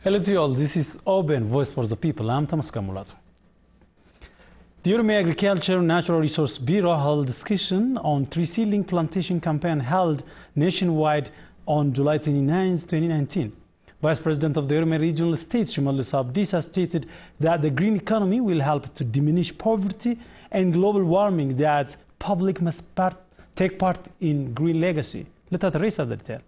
Hello to you all, this is OBN, Voice for the People. I'm Thomas Kamulato. The Oromo Agriculture Natural Resource Bureau held discussion on tree seedling plantation campaign held nationwide on July 29, 2019. Vice President of the Oromo Regional State, Shimalis Abdisa, stated that the green economy will help to diminish poverty and global warming, that public must take part in green legacy. Let us raise the detail.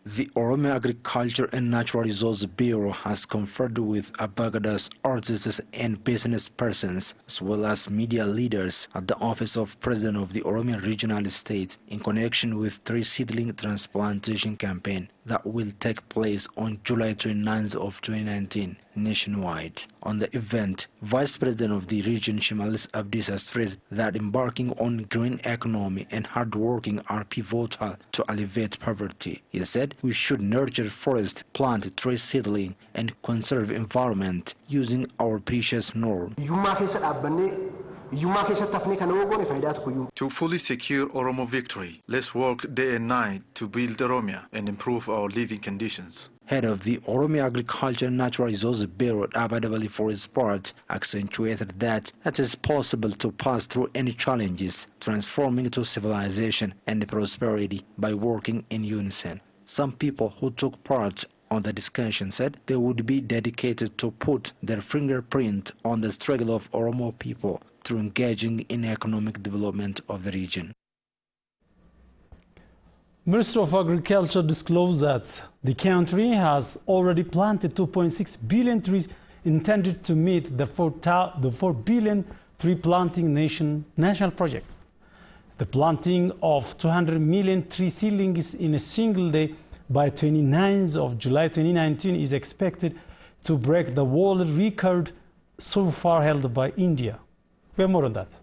The Oromo Agriculture and Natural Resource Bureau has conferred with Abagadas, artists and business persons, as well as media leaders at the office of President of the Oromo Regional State in connection with tree seedling transplantation campaign that will take place on July 29th of 2019 nationwide. On the event, Vice President of the region Shimalis Abdisa stressed that embarking on green economy and hard working are pivotal to alleviate poverty. He said we should nurture forest, plant tree seedling and conserve environment using our precious norm. To fully secure Oromo victory, let's work day and night to build Oromia and improve our living conditions. Head of the Oromo Agriculture and Natural Resources Bureau, Abadabali, for his part, accentuated that it is possible to pass through any challenges, transforming to civilization and prosperity by working in unison. Some people who took part on the discussion said they would be dedicated to put their fingerprint on the struggle of Oromo people through engaging in economic development of the region. Minister of Agriculture disclosed that the country has already planted 2.6 billion trees intended to meet the 4 billion tree planting national project. The planting of 200 million tree seedlings in a single day by 29th of July 2019 is expected to break the world record so far held by India. We have more on that.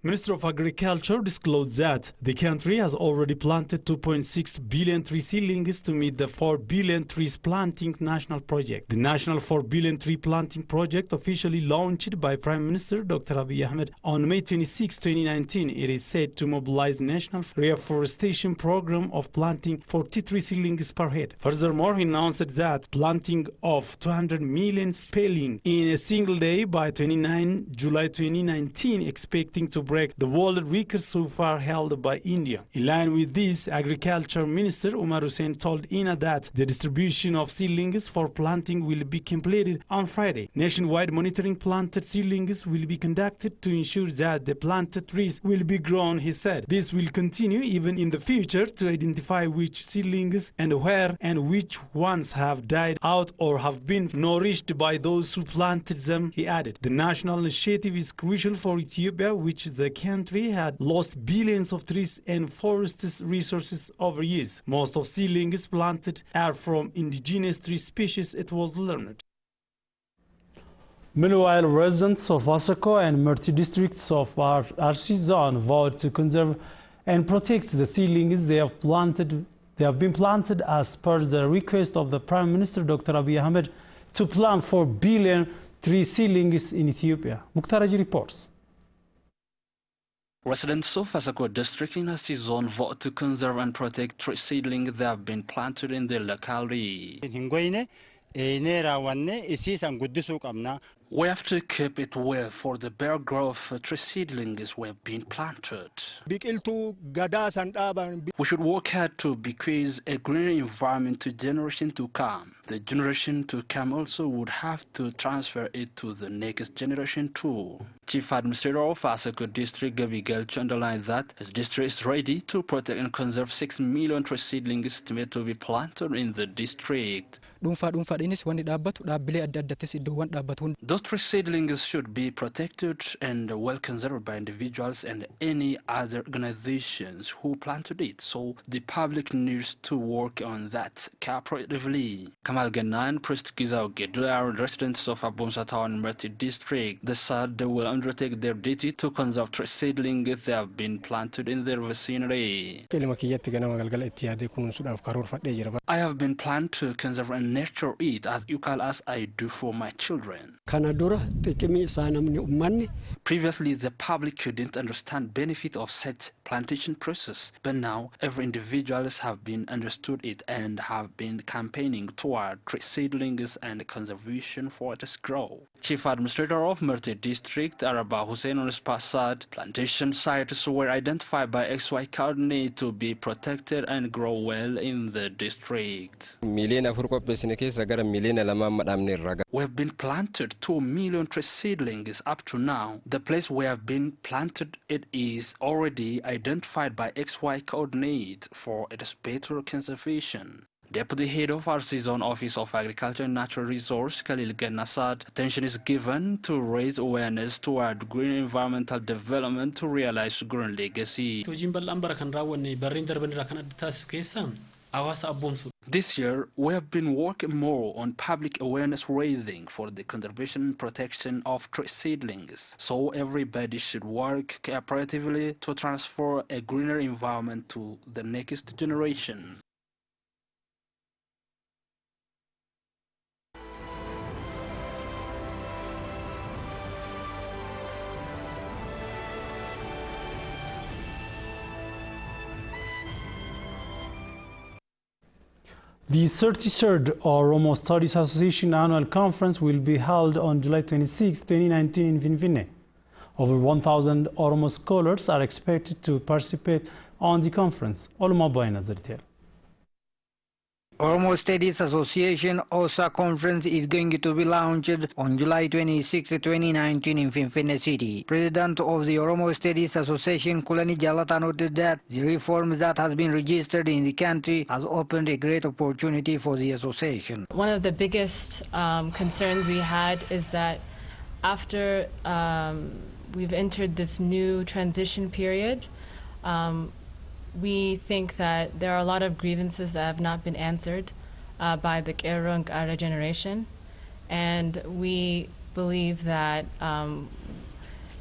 Minister of Agriculture disclosed that the country has already planted 2.6 billion tree seedlings to meet the 4 billion trees planting national project. The National 4 billion tree planting project, officially launched by Prime Minister Dr. Abiy Ahmed on May 26, 2019, it is said to mobilize national reforestation program of planting 43 seedlings per head. Furthermore, he announced that planting of 200 million sapling in a single day by 29 July 2019, expecting to break the world record so far held by India. In line with this, Agriculture Minister Umar Hussain told INA that the distribution of seedlings for planting will be completed on Friday. Nationwide monitoring planted seedlings will be conducted to ensure that the planted trees will be grown, he said. This will continue even in the future to identify which seedlings and where and which ones have died out or have been nourished by those who planted them, he added. The national initiative is crucial for Ethiopia, which the country had lost billions of trees and forest resources over years. Most of seedlings planted are from indigenous tree species, it was learned. Meanwhile, residents of Asako and Merti districts of Arshi zone vowed to conserve and protect the seedlings they have planted. They have been planted as per the request of the Prime Minister Dr. Abiy Ahmed to plant 4 billion tree seedlings in Ethiopia. Muktaraji reports. Residents of Asako district in Arshi zone vote to conserve and protect tree seedlings that have been planted in the locality. We have to keep it well for the bare growth tree seedlings have been planted. We should work hard to bequeath a green environment to generation to come. The generation to come also would have to transfer it to the next generation too. Chief Administrator of Asako District, Gabi Gelch, underlined that his district is ready to protect and conserve 6 million tree seedlings estimated to be planted in the district. Those tree seedlings should be protected and well conserved by individuals and any other organizations who planted it, so the public needs to work on that cooperatively. Kamal Ganan, Priest Gizao Gedula, residents of Abomsa Town and Merti district, they said they will undertake their duty to conserve tree seedlings that have been planted in their vicinity. I have been planned to conserve and nurture it as equal as I do for my children. Previously, the public couldn't understand benefit of such plantation process, but now every individuals have been understood it and have been campaigning toward tree seedlings and conservation for its growth. Chief Administrator of Murti District, Araba Hussein said plantation sites were identified by XY coordinate to be protected and grow well in the district. We have been planted 2 million tree seedlings up to now. The place we have been planted it is already identified by XY coordinate for its better conservation. Deputy Head of RC Zone Office of Agriculture and Natural Resource, Khalil Gennasad, attention is given to raise awareness toward green environmental development to realize green legacy. This year, we have been working more on public awareness raising for the conservation and protection of tree seedlings, so everybody should work cooperatively to transfer a greener environment to the next generation. The 33rd Oromo Studies Association Annual Conference will be held on July 26, 2019 in Finfinne. Over 1,000 Oromo scholars are expected to participate on the conference. Oromo Boyna's detail. Oromo Studies Association OSA conference is going to be launched on July 26, 2019 in Finfinne City. President of the Oromo Studies Association Kulani Jalata noted that the reforms that has been registered in the country has opened a great opportunity for the association. One of the biggest concerns we had is that after we've entered this new transition period, we think that there are a lot of grievances that have not been answered by the Kero and Kara generation, and we believe that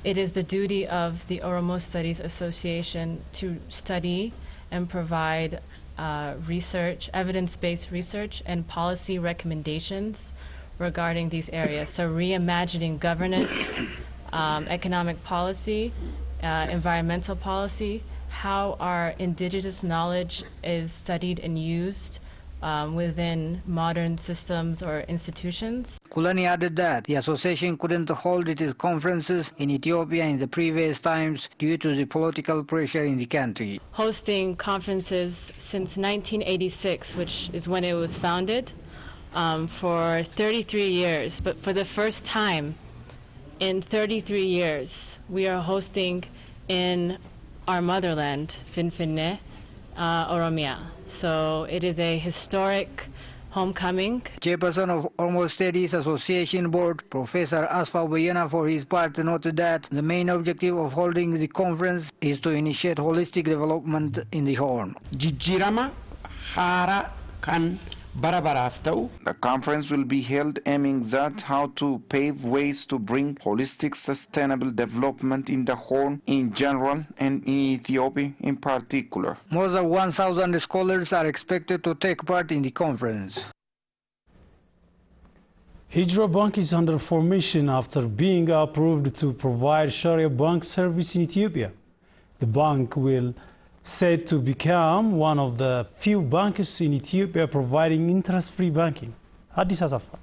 it is the duty of the Oromo Studies Association to study and provide research, evidence-based research and policy recommendations regarding these areas. So reimagining governance, economic policy, environmental policy, how our indigenous knowledge is studied and used within modern systems or institutions. Kulani added that the association couldn't hold its conferences in Ethiopia in the previous times due to the political pressure in the country. Hosting conferences since 1986, which is when it was founded, for 33 years. But for the first time in 33 years, we are hosting in our motherland, Finfinne, Oromia. So it is a historic homecoming. Chairperson of Oromo Studies Association Board, Professor Asfa Bayana, for his part, noted that the main objective of holding the conference is to initiate holistic development in the Horn. Jijjiirama haaraa kan barabaraaf ta'u. The conference will be held aiming at how to pave ways to bring holistic sustainable development in the Horn in general and in Ethiopia in particular. More than 1,000 scholars are expected to take part in the conference. Hedra Bank is under formation after being approved to provide Sharia bank service in Ethiopia. The bank will said to become one of the few banks in Ethiopia providing interest-free banking. Addis Asafa.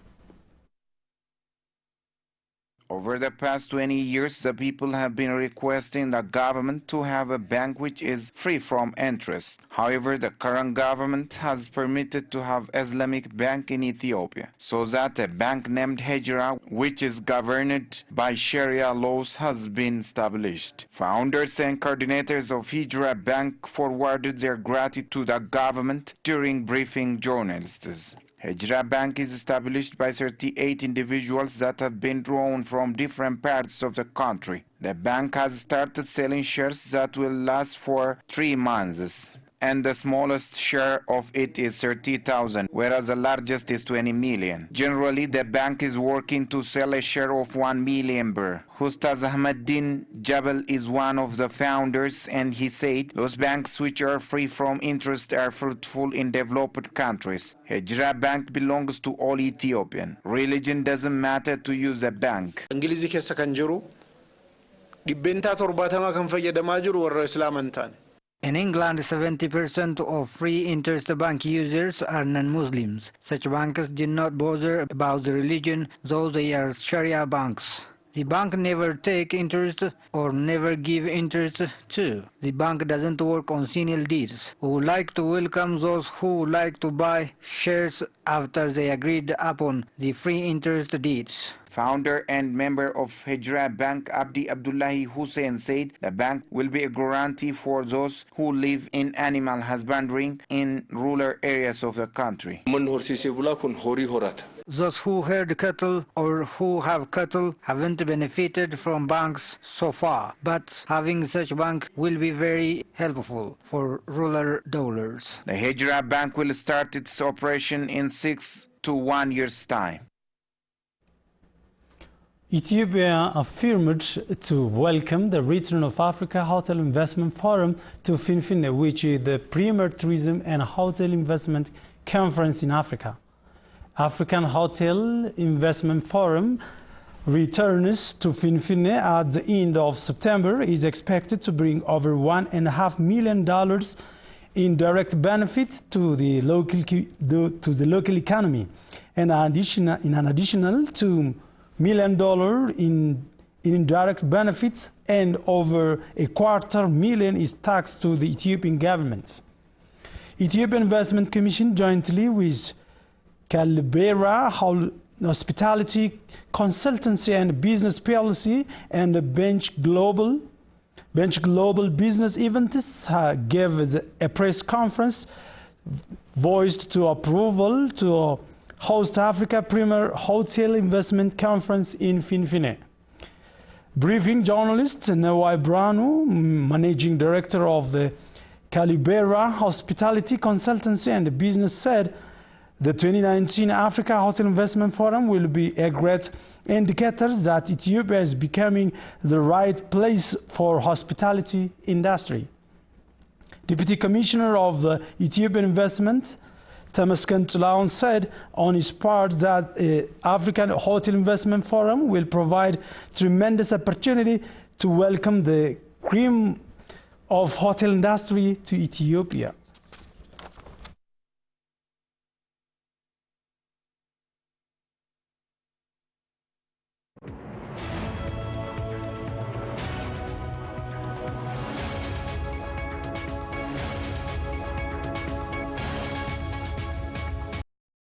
Over the past 20 years, the people have been requesting the government to have a bank which is free from interest. However, the current government has permitted to have Islamic bank in Ethiopia, so that a bank named Hedra, which is governed by Sharia laws, has been established. Founders and coordinators of Hedra Bank forwarded their gratitude to the government during briefing journalists. Hedra Bank is established by 38 individuals that have been drawn from different parts of the country. The bank has started selling shares that will last for 3 months. and the smallest share of it is 30,000, whereas the largest is 20 million. Generally, the bank is working to sell a share of 1 million birr. Ustaz Ahmaddin Jabal is one of the founders, and he said those banks which are free from interest are fruitful in developed countries. Hedra Bank belongs to all Ethiopian. Religion doesn't matter to use the bank. Ingilizi keessa kan jiru dhibbentaa 70 kan fayyadamaa jiru warra Islaamantaan. In England, 70% of free interest bank users are non-Muslims. Such banks do not bother about the religion, though they are Sharia banks. The bank never take interest or never give interest to. The bank doesn't work on single deeds. We would like to welcome those who would like to buy shares after they agreed upon the free interest deeds. Founder and member of Hedra Bank, Abdi Abdullahi Hussein, said the bank will be a guarantee for those who live in animal husbandry in rural areas of the country. Those who herd cattle or who have cattle haven't benefited from banks so far, but having such bank will be very helpful for rural dwellers. The Hedra Bank will start its operation in 6 to 1 year's time. Ethiopia affirmed to welcome the return of Africa Hotel Investment Forum to Finfinne, which is the premier tourism and hotel investment conference in Africa. African Hotel Investment Forum returns to Finfinne at the end of September is expected to bring over $1.5 million in direct benefit to the local economy, and an additional $2 million in indirect benefits, and over $250,000 is taxed to the Ethiopian government. Ethiopian Investment Commission, jointly with Calibera Hospitality Consultancy and Business PLC and Bench Global Business Events, gave a press conference voiced to approval to host Africa Premier Hotel Investment Conference in Finfinne. Briefing journalists, Nawai Branu, Managing Director of the Calibera Hospitality Consultancy and Business, said the 2019 Africa Hotel Investment Forum will be a great indicator that Ethiopia is becoming the right place for hospitality industry. Deputy Commissioner of the Ethiopian Investment, Temesgen Tulaun, said on his part that African Hotel Investment Forum will provide tremendous opportunity to welcome the cream of hotel industry to Ethiopia.